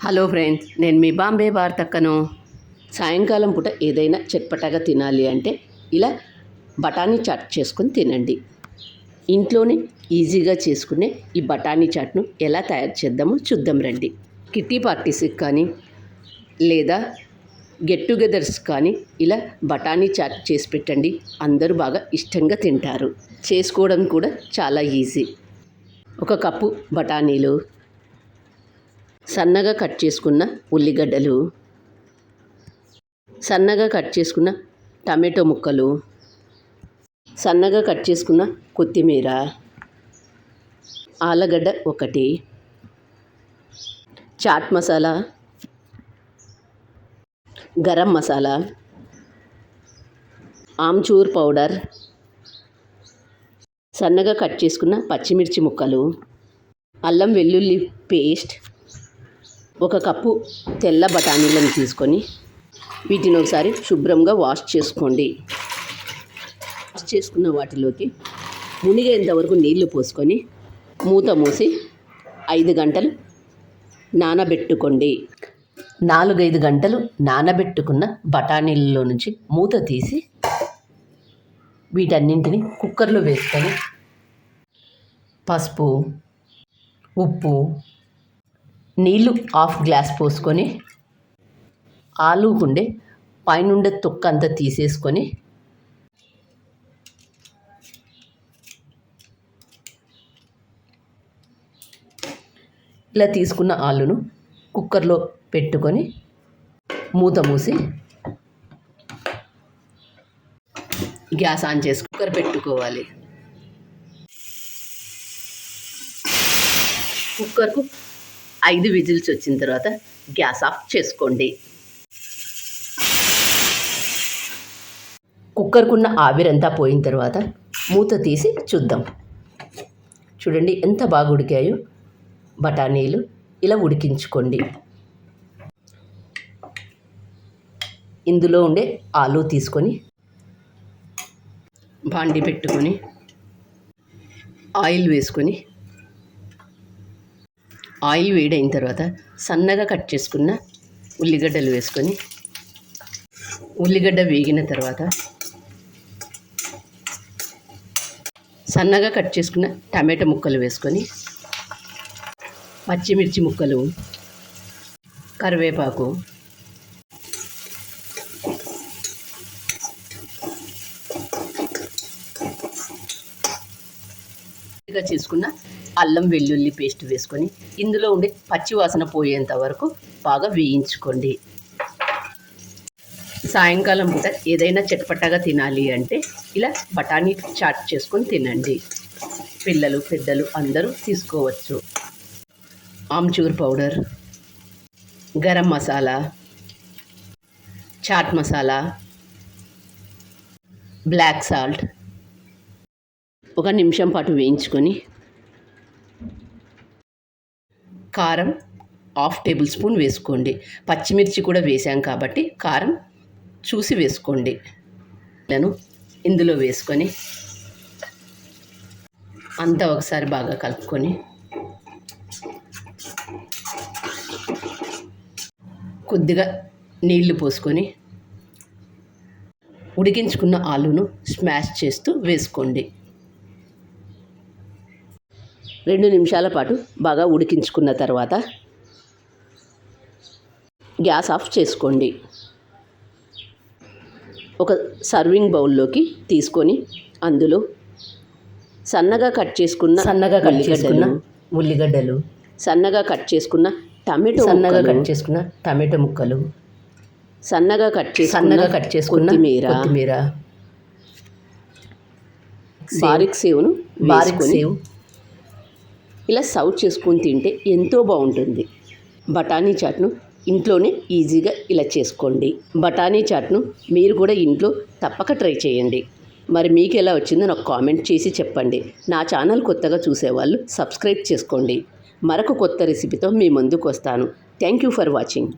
Hello friends, నేను మీ బాంబే భారతక్కను. సాయంకాలం పూట ఏదైనా చట్పటాగా తినాలి అంటే ఇలా బఠానీ చాట్ చేసుకొని తినండి. ఇంట్లోనే ఈజీగా చేసుకునే ఈ బఠానీ చాట్ను ఎలా తయారు చేద్దామో చూద్దాం రండి. కిట్టి పార్టీస్కి కానీ లేదా గెట్ టుగెదర్స్ కానీ ఇలా బఠానీ చాట్ చేసి పెట్టండి. అందరూ బాగా ఇష్టంగా తింటారు. చేసుకోవడం కూడా చాలా ఈజీ. 1 కప్పు బఠానీలు, సన్నగా కట్ చేసుకున్న ఉల్లిగడ్డలు, సన్నగా కట్ చేసుకున్న టమాటో ముక్కలు, సన్నగా కట్ చేసుకున్న కొత్తిమీర, ఆలుగడ్డ 1, చాట్ మసాలా, గరం మసాలా, ఆమ్చూర్ పౌడర్, సన్నగా కట్ చేసుకున్న పచ్చిమిర్చి ముక్కలు, అల్లం వెల్లుల్లి పేస్ట్, 1 కప్పు తెల్ల బఠానీలను తీసుకొని వీటిని ఒకసారి శుభ్రంగా వాష్ చేసుకోండి. వాష్ చేసుకున్న వాటిలోకి మునిగేంతవరకు నీళ్లు పోసుకొని మూత మూసి 5 గంటలు నానబెట్టుకోండి. 4-5 గంటలు నానబెట్టుకున్న బఠానీలలో నుంచి మూత తీసి వీటన్నింటిని కుక్కర్లో వేసుకొని పసుపు, ఉప్పు, నీళ్ళు 1/2 గ్లాస్ పోసుకొని ఆలుకుండే పైనుండే తొక్క అంతా తీసేసుకొని ఇలా తీసుకున్న ఆలును కుక్కర్లో పెట్టుకొని మూత మూసి గ్యాస్ ఆన్ చేసి కుక్కర్ పెట్టుకోవాలి. కుక్కర్కు 5 విజిల్స్ వచ్చిన తర్వాత గ్యాస్ ఆఫ్ చేసుకోండి. కుక్కర్కున్న ఆవిరంతా పోయిన తర్వాత మూత తీసి చూద్దాం. చూడండి ఎంత బాగా ఉడికాయో బఠానీలు. ఇలా ఉడికించుకోండి. ఇందులో ఉండే ఆలు తీసుకొని బాండి పెట్టుకొని ఆయిల్ వేసుకొని ఆయిల్ వేడైన తర్వాత సన్నగా కట్ చేసుకున్న ఉల్లిగడ్డలు వేసుకొని ఉల్లిగడ్డ వేగిన తర్వాత సన్నగా కట్ చేసుకున్న టమాటో ముక్కలు వేసుకొని పచ్చిమిర్చి ముక్కలు, కరివేపాకు, చేసుకున్న అల్లం వెల్లుల్లి పేస్ట్ వేసుకొని ఇందులో ఉండే పచ్చివాసన పోయేంత వరకు బాగా వేయించుకోండి. సాయంకాలం పూట ఏదైనా చట్పటాగా తినాలి అంటే ఇలా బఠానీ చాట్ చేసుకొని తినండి. పిల్లలు పెద్దలు అందరూ తీసుకోవచ్చు. Amchur powder, garam masala, chaat masala, black salt 1 నిమిషం పాటు వేయించుకొని కారం 1/2 టేబుల్ స్పూన్ వేసుకోండి. పచ్చిమిర్చి కూడా వేసాం కాబట్టి కారం చూసి వేసుకోండి. నేను ఇందులో వేసుకొని అంతా ఒకసారి బాగా కలుపుకొని కొద్దిగా నీళ్లు పోసుకొని ఉడికించుకున్న ఆలును స్మాష్ చేస్తూ వేసుకోండి. 2 నిమిషాల పాటు బాగా ఉడికించుకున్న తర్వాత గ్యాస్ ఆఫ్ చేసుకోండి. ఒక సర్వింగ్ బౌల్లోకి తీసుకొని అందులో సన్నగా కట్ చేసుకున్న ఉల్లిగడ్డలు, సన్నగా కట్ చేసుకున్న టమాటో ముక్కలు, సన్నగా కట్ చేసుకున్న కొత్తిమీర, బారిక్ సేవ్ ఇలా సర్వ్ చేసుకొని తింటే ఎంతో బాగుంటుంది. బఠానీ చాట్ను ఇంట్లోనే ఈజీగా ఇలా చేసుకోండి. బఠానీ చాట్ను మీరు కూడా ఇంట్లో తప్పక ట్రై చేయండి. మరి మీకు ఎలా వచ్చిందో నాకు కామెంట్ చేసి చెప్పండి. నా ఛానల్ కొత్తగా చూసేవాళ్ళు సబ్స్క్రైబ్ చేసుకోండి. మరొక కొత్త రెసిపీతో మీ ముందుకు వస్తాను. Thank you for watching.